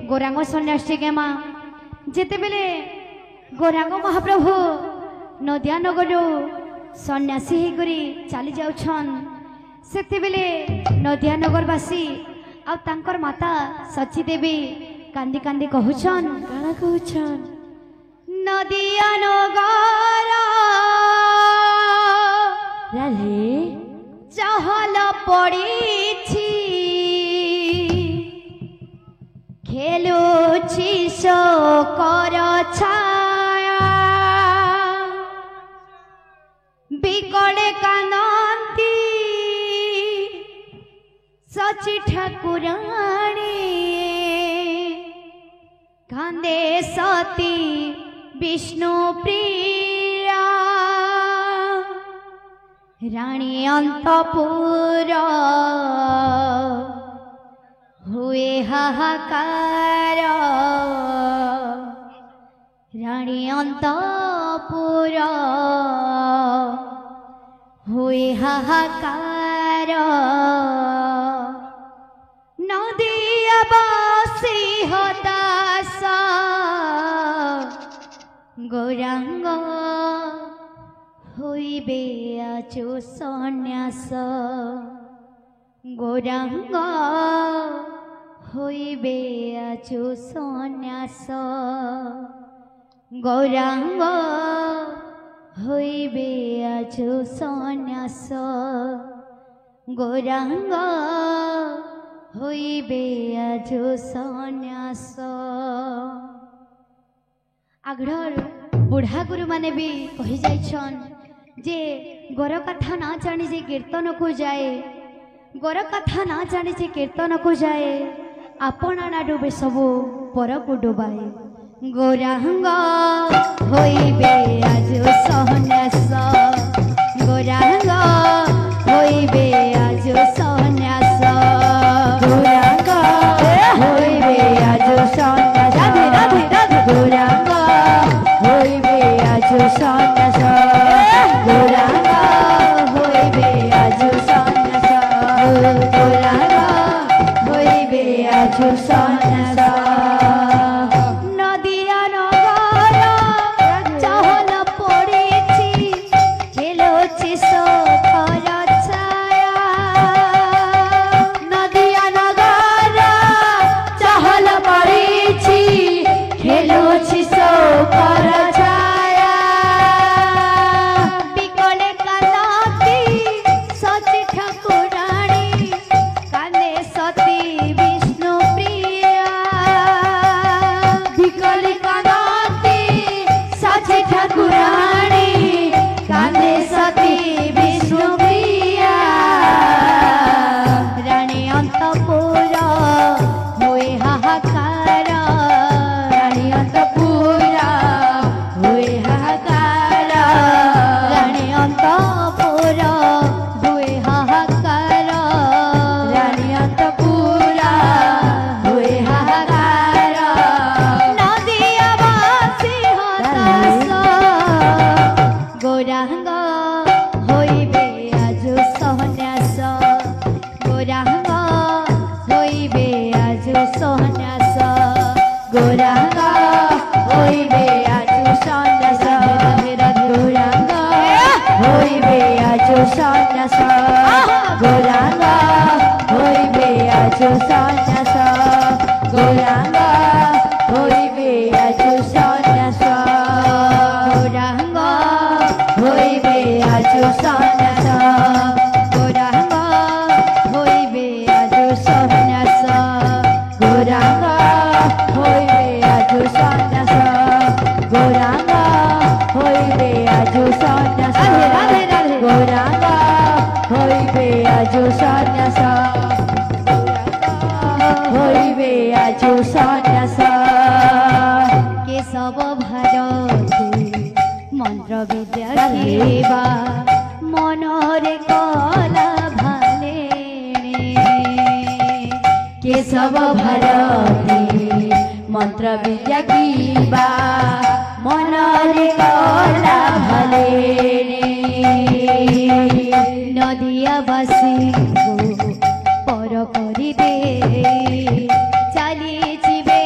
गौरांग सन्यासी के माँ जिते बेले गौरांग महाप्रभु नदिया नगर सन्यासी होकरी चली जाउछन सेते बेले नदिया नगरवासी आ तांकर माता सची देवी कांदी कांदी कहूछन काना कहूछन नदिया नगर राधे चहल पड़ी खेलुछि शोकर छाया बिकड़े कानती सची ठाकुराणी कांदे सती विष्णु प्रिया रानी अंतपुर हुए हाहाकार रानी अंतपुर हुए हाहाकार नदिया बासी हताश गौरांग होइबे आजो सन्यास गौरांग होइबे आजो सन्यास गौरांग होइबे आजो सन्यास गौरांग होइबे आजो सन्यास आगढ़ बुढ़ा गुरु माने भी कही जाइछन जे गोर कथा ना जानी जे कीर्तन को जाए गोर कथा ना जानी जे कीर्तन को जाए आपना ना डूबे सबू पर को डुबाए गौरांग होइबे आज सन्यास गौरांग होइबे आज सन्यास गौरांग होइबे आज सन्यास राधे राधे राधे गौरांग होइबे आज सन्यास गौरांग होइबे आज सन्यास गौरांग होइबे आज सन्यास नदिया नगर चहल पड़िछि खेलुछि शोकर छाया नदिया नगर चहल पड़िछि खेलुछि शोकर छाया बिकले कांदती सती ठाकुराणी कांदे सती विष्णु प्रिया बिकले कांदती सती ठाकुराणी कांदे सती विष्णु प्रिया रानी अंतपुर हुए हाहाकार रानी अंतपुर हुए हाहाकार रानी अंतपुर हुए हाहाकार रानी अंतपुर हुए हाहाकार नदिया बासी हताश गौरांग होइबे आज सन्यास गौरांग होइबे आज सन्यास गौरांग होइबे आज सन्यास गौरांग होइबे आज सन्यास गौरांग होइबे आज सन्यास गौरांग होइबे आज सन्यास गौरांग होइबे आज सन्यास गौरांग होइबे आज सन्यास गौरांग होइबे आज सन्यास गौरांग होइबे आज सन्यास राधे राधे गौरांग होइबे आज सन्यास होइबे आज सन्यास केशव भारती मंत्र विद्या खेवा मनरे कला भाले केशव भारती मंत्र विद्या कीबा मनरे कला भाले नदिया बासी पर करी दे चली जीवे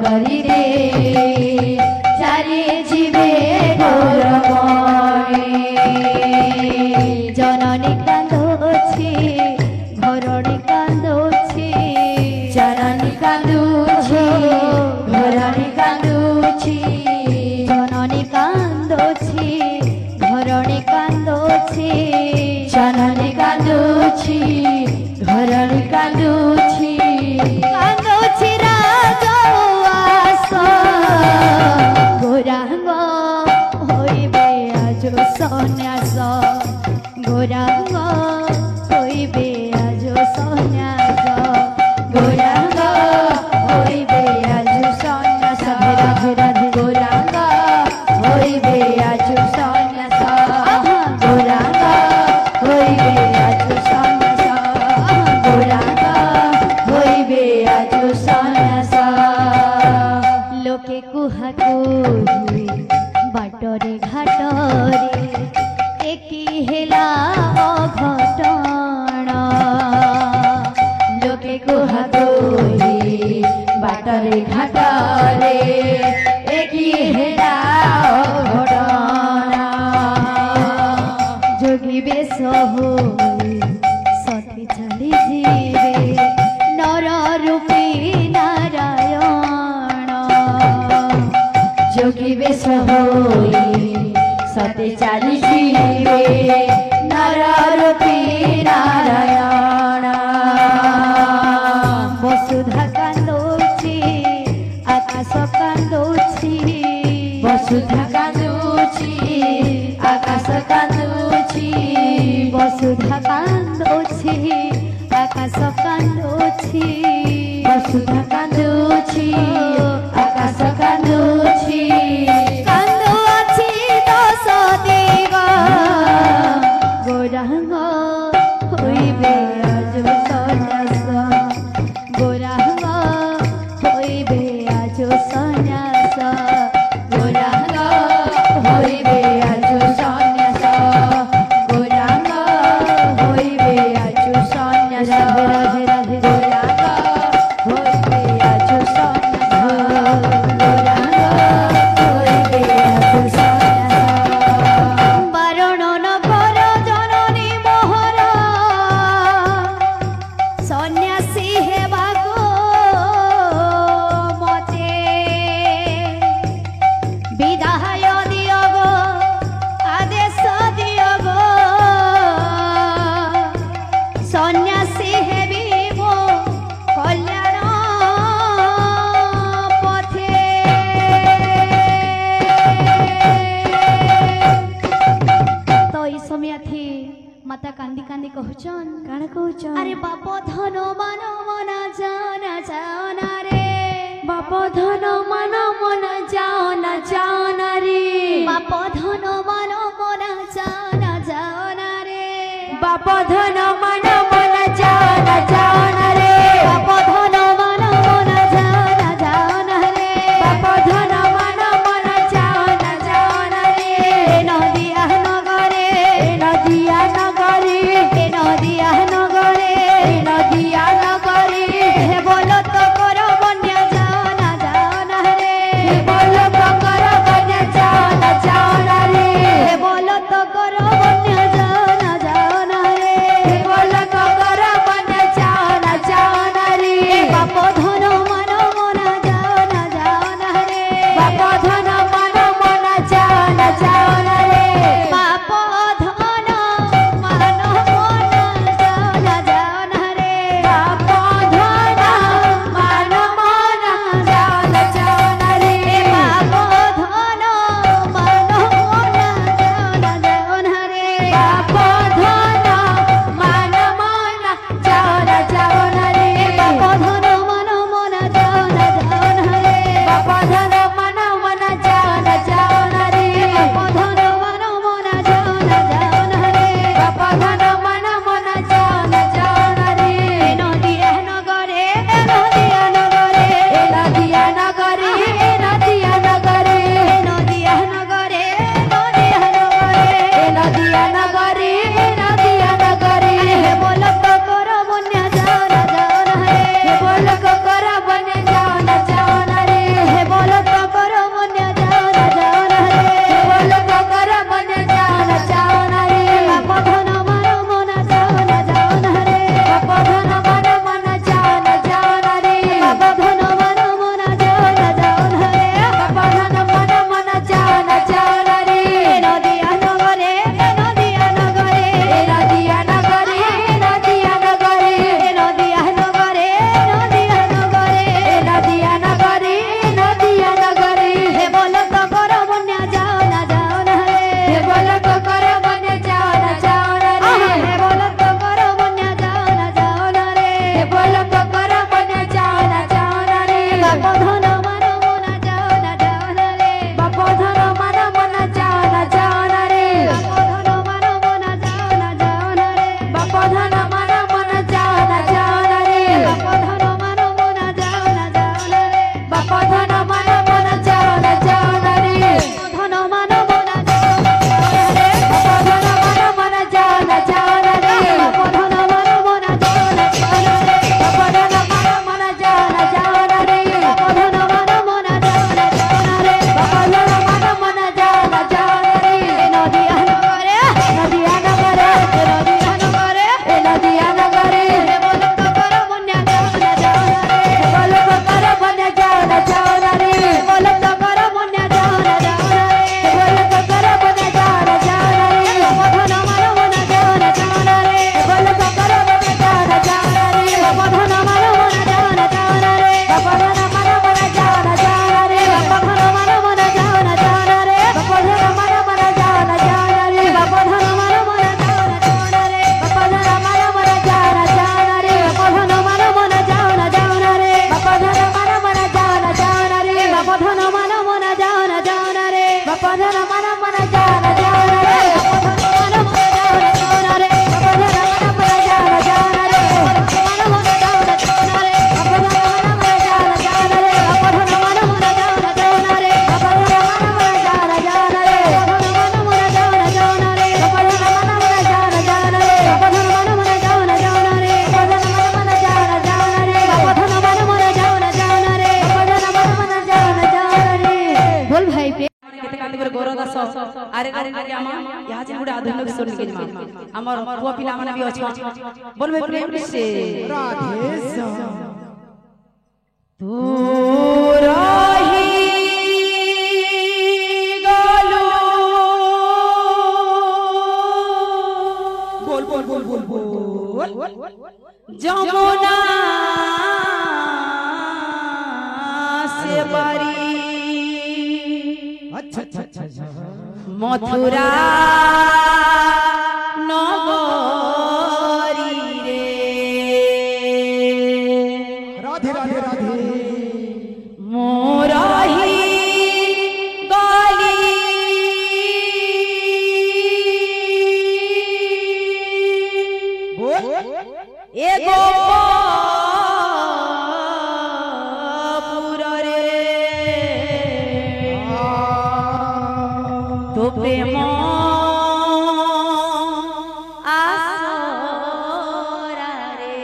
करी दे चाली जीवे गौरवणे जननी कांदोछि घरणी कांदोछि जननी कांदोछि घरणी कांदोछि जननी कांदोछि घरणी कांदोछि जननी कांदोछि घरणी कांदोछि कांदोछि राजवास गोरांग होइबे आज सन्यास गोरांग होइबे आज सन्यास गोरांग होइबे आज सन्यास राधे राधे गोरांग होइबे आज सन्यास गोरांग होइबे आज सन्यास गोरांग होइबे आज सन्यास लोके कुहा कुही बाटरे घाटरे एकी हेला अघटन लोके कुहा कुही बाटरे घाटरे एकी हेला अघटन जोगी बेश होई सती चली जीवे नर रूपी नारायण जोगी बेश होई सती चली जीवे नर रूपी नारायण वसुधा कांदोछि आकाश कांदोछि वसुधा कांदोछि आकाश कांदोछि वसुधा कांदोछि आकाश कांदोछि वसुधा कांदोछि आकाश कांदोछि कांदोछि दश दिग गोरांग होइबे आज सन्यास गोरांग होइबे आज सन्यास गोरांग होइबे आज सन्यास गोरांग होइबे आज सन्यास राधे राधे गोरांग होइबे आज सन्यास गोरांग होइबे आज सन्यास बारण नगर जननी मोहर सन्यासी हेबाको मते विदाय दियो गो आदेश दियो गो सन्यासी हेबी मो कल्याण पथे तो ई समय थी माता कांदी कांदी कहचन काना कहचन अरे बाप धन मान मना जाना जाना रे बाप धन मान मना जाना जाना रे बाप धन मान मना जाना जाना रे बाप धन मान मना जाना जाना रे बाप धन मान मना जाना जाना रे बाप धन मान मना जाना जाना रे नदिया नगरे नदिया नगरे नदिया नगरे नदिया नगरे हे बोलो तो करो बन्या जाना जाना रे हे बोलो तो करो बन्या जाना जाना रे हे बोलो तो करो बन्या जाना जाना रे हे बोलो আরে আমা ইহা যে গুড়া আধুনিক শুন के मा हमर पुआ पिला माने भी अछि बोलबे प्रेम से राधे श्याम तू रही गलो बोल बोल बोल बोल बोल जमुना से बारी अच्छा अच्छा अच्छा मथुरा नगरी रे राधे राधे राधे मोरही गली बोल एगो पुर रे तो प्रेम आसरा रे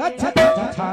अच्छा अच्छा अच्छा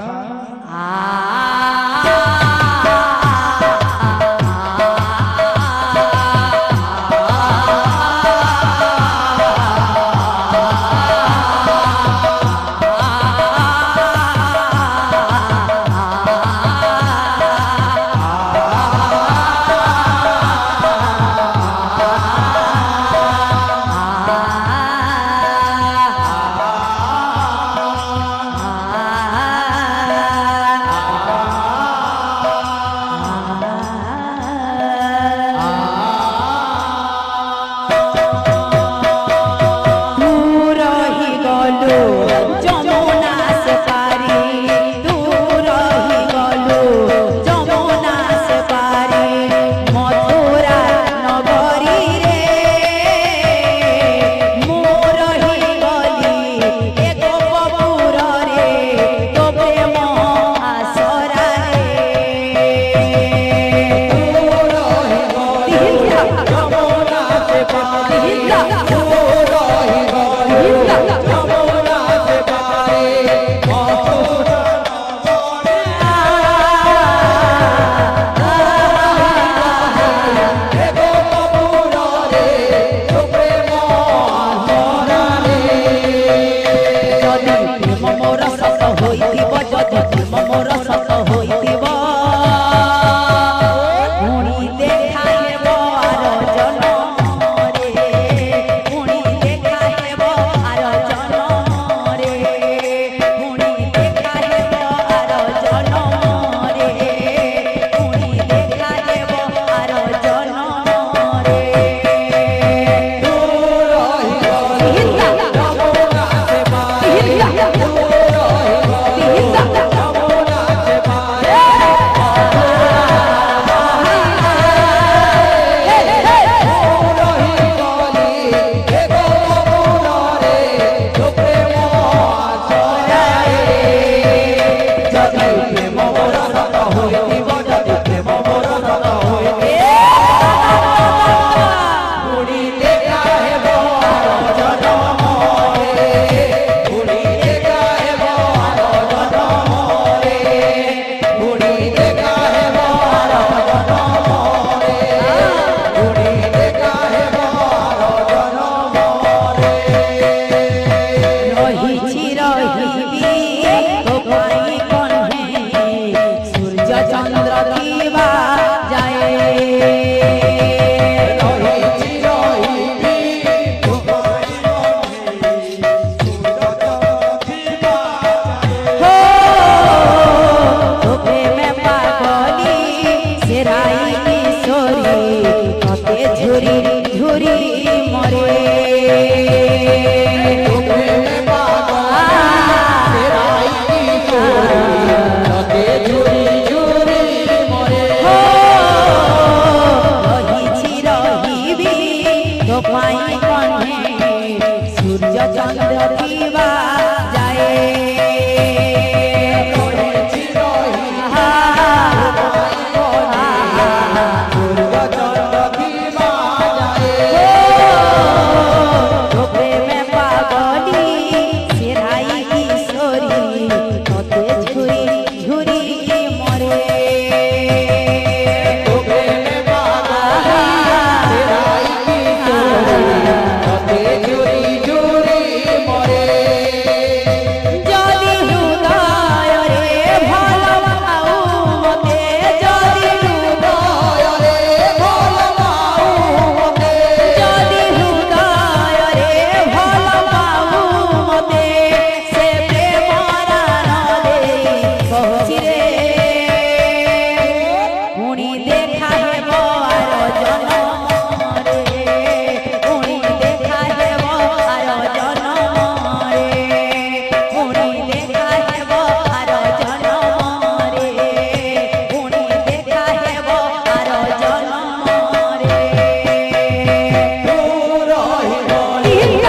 ঝুরি মরে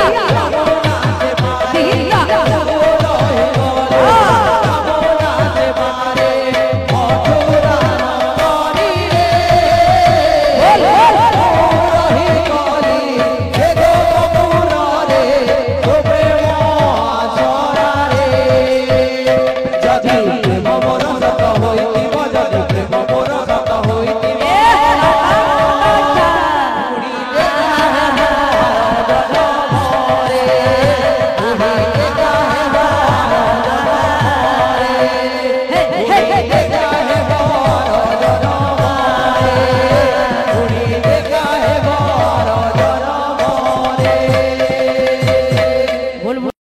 भैया